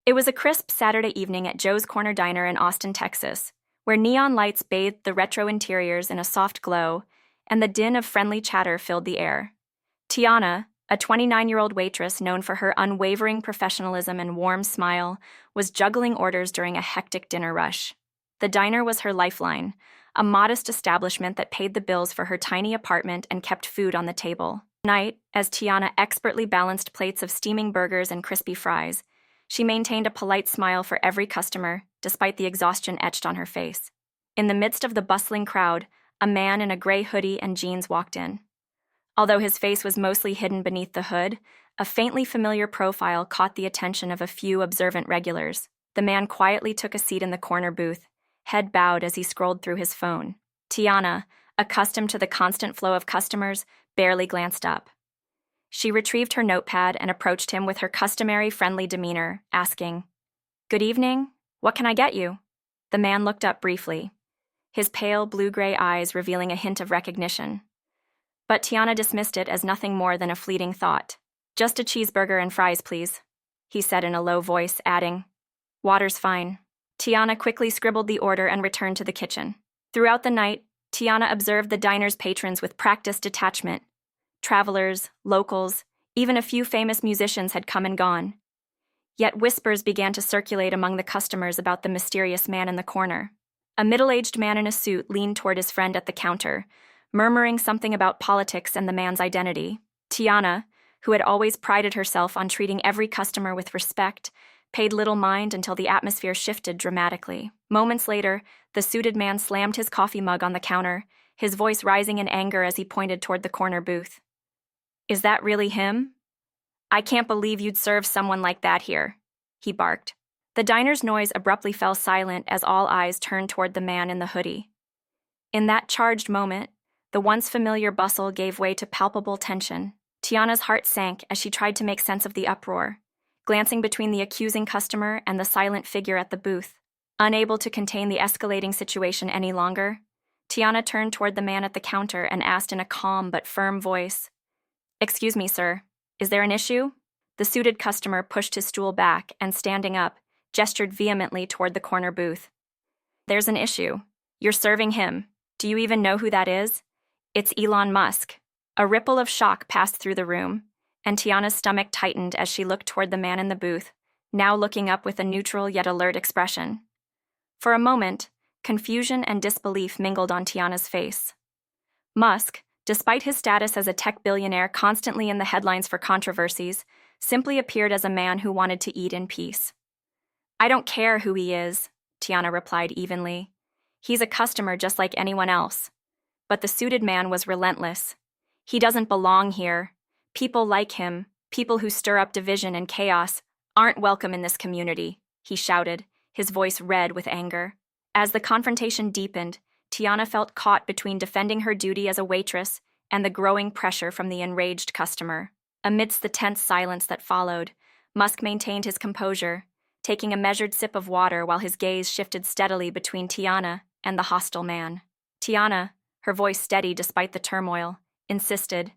It was a crisp Saturday evening at Joe's Corner Diner in Austin, Texas, where neon lights bathed the retro interiors in a soft glow, and the din of friendly chatter filled the air. Tiana, a 29-year-old waitress known for her unwavering professionalism and warm smile, was juggling orders during a hectic dinner rush. The diner was her lifeline, a modest establishment that paid the bills for her tiny apartment and kept food on the table. At night, as Tiana expertly balanced plates of steaming burgers and crispy fries, she maintained a polite smile for every customer, despite the exhaustion etched on her face. In the midst of the bustling crowd, a man in a gray hoodie and jeans walked in. Although his face was mostly hidden beneath the hood, a faintly familiar profile caught the attention of a few observant regulars. The man quietly took a seat in the corner booth, head bowed as he scrolled through his phone. Tiana, accustomed to the constant flow of customers, barely glanced up. She retrieved her notepad and approached him with her customary friendly demeanor, asking, "Good evening. What can I get you?" The man looked up briefly, his pale blue-gray eyes revealing a hint of recognition. But Tiana dismissed it as nothing more than a fleeting thought. "Just a cheeseburger and fries, please," he said in a low voice, adding, "Water's fine." Tiana quickly scribbled the order and returned to the kitchen. Throughout the night, Tiana observed the diner's patrons with practiced detachment. Travelers, locals, even a few famous musicians had come and gone. Yet whispers began to circulate among the customers about the mysterious man in the corner. A middle-aged man in a suit leaned toward his friend at the counter, murmuring something about politics and the man's identity. Tiana, who had always prided herself on treating every customer with respect, paid little mind until the atmosphere shifted dramatically. Moments later, the suited man slammed his coffee mug on the counter, his voice rising in anger as he pointed toward the corner booth. "Is that really him? I can't believe you'd serve someone like that here," he barked. The diner's noise abruptly fell silent as all eyes turned toward the man in the hoodie. In that charged moment, the once familiar bustle gave way to palpable tension. Tiana's heart sank as she tried to make sense of the uproar, glancing between the accusing customer and the silent figure at the booth. Unable to contain the escalating situation any longer, Tiana turned toward the man at the counter and asked in a calm but firm voice, "Excuse me, sir, is there an issue?" The suited customer pushed his stool back and, standing up, gestured vehemently toward the corner booth. "There's an issue. You're serving him. Do you even know who that is? It's Elon Musk." A ripple of shock passed through the room, and Tiana's stomach tightened as she looked toward the man in the booth, now looking up with a neutral yet alert expression. For a moment, confusion and disbelief mingled on Tiana's face. Musk, despite his status as a tech billionaire constantly in the headlines for controversies, simply appeared as a man who wanted to eat in peace. "I don't care who he is," Tiana replied evenly. "He's a customer just like anyone else." But the suited man was relentless. "He doesn't belong here. People like him, people who stir up division and chaos, aren't welcome in this community," he shouted, his voice red with anger. As the confrontation deepened, Tiana felt caught between defending her duty as a waitress and the growing pressure from the enraged customer. Amidst the tense silence that followed, Musk maintained his composure, taking a measured sip of water while his gaze shifted steadily between Tiana and the hostile man. Tiana, her voice steady despite the turmoil, insisted,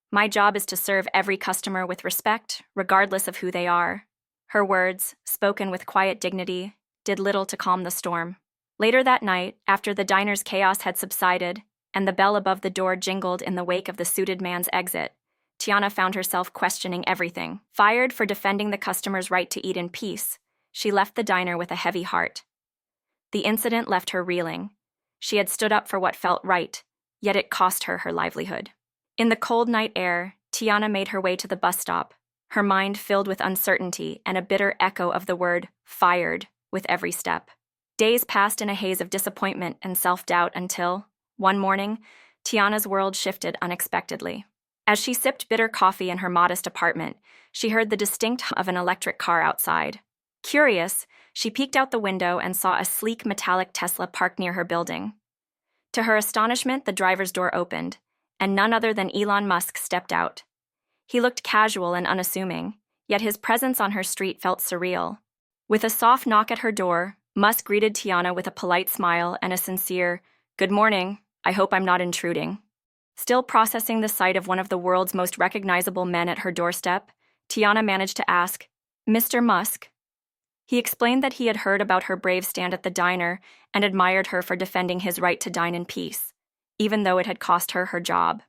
"My job is to serve every customer with respect, regardless of who they are." Her words, spoken with quiet dignity, did little to calm the storm. Later that night, after the diner's chaos had subsided and the bell above the door jingled in the wake of the suited man's exit, Tiana found herself questioning everything. Fired for defending the customer's right to eat in peace, she left the diner with a heavy heart. The incident left her reeling. She had stood up for what felt right, yet it cost her her livelihood. In the cold night air, Tiana made her way to the bus stop, her mind filled with uncertainty and a bitter echo of the word "fired" with every step. Days passed in a haze of disappointment and self-doubt until, one morning, Tiana's world shifted unexpectedly. As she sipped bitter coffee in her modest apartment, she heard the distinct hum of an electric car outside. Curious, she peeked out the window and saw a sleek metallic Tesla parked near her building. To her astonishment, the driver's door opened, and none other than Elon Musk stepped out. He looked casual and unassuming, yet his presence on her street felt surreal. With a soft knock at her door, Musk greeted Tiana with a polite smile and a sincere, "Good morning, I hope I'm not intruding." Still processing the sight of one of the world's most recognizable men at her doorstep, Tiana managed to ask, "Mr. Musk?" He explained that he had heard about her brave stand at the diner and admired her for defending his right to dine in peace, even though it had cost her her job.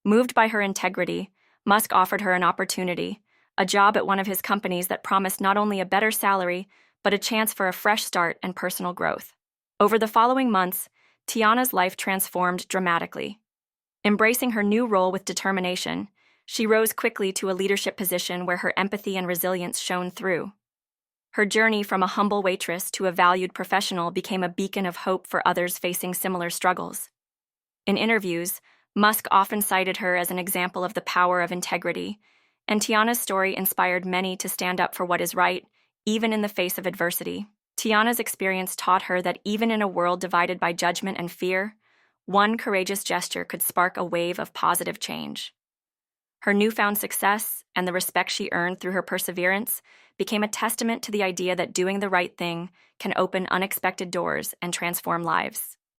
Moved by her integrity, Musk offered her an opportunity, a job at one of his companies that promised not only a better salary, but a chance for a fresh start and personal growth. Over the following months, Tiana's life transformed dramatically. Embracing her new role with determination, she rose quickly to a leadership position where her empathy and resilience shone through. Her journey from a humble waitress to a valued professional became a beacon of hope for others facing similar struggles. In interviews, Musk often cited her as an example of the power of integrity, and Tiana's story inspired many to stand up for what is right, even in the face of adversity. Tiana's experience taught her that even in a world divided by judgment and fear, one courageous gesture could spark a wave of positive change. Her newfound success and the respect she earned through her perseverance became a testament to the idea that doing the right thing can open unexpected doors and transform lives.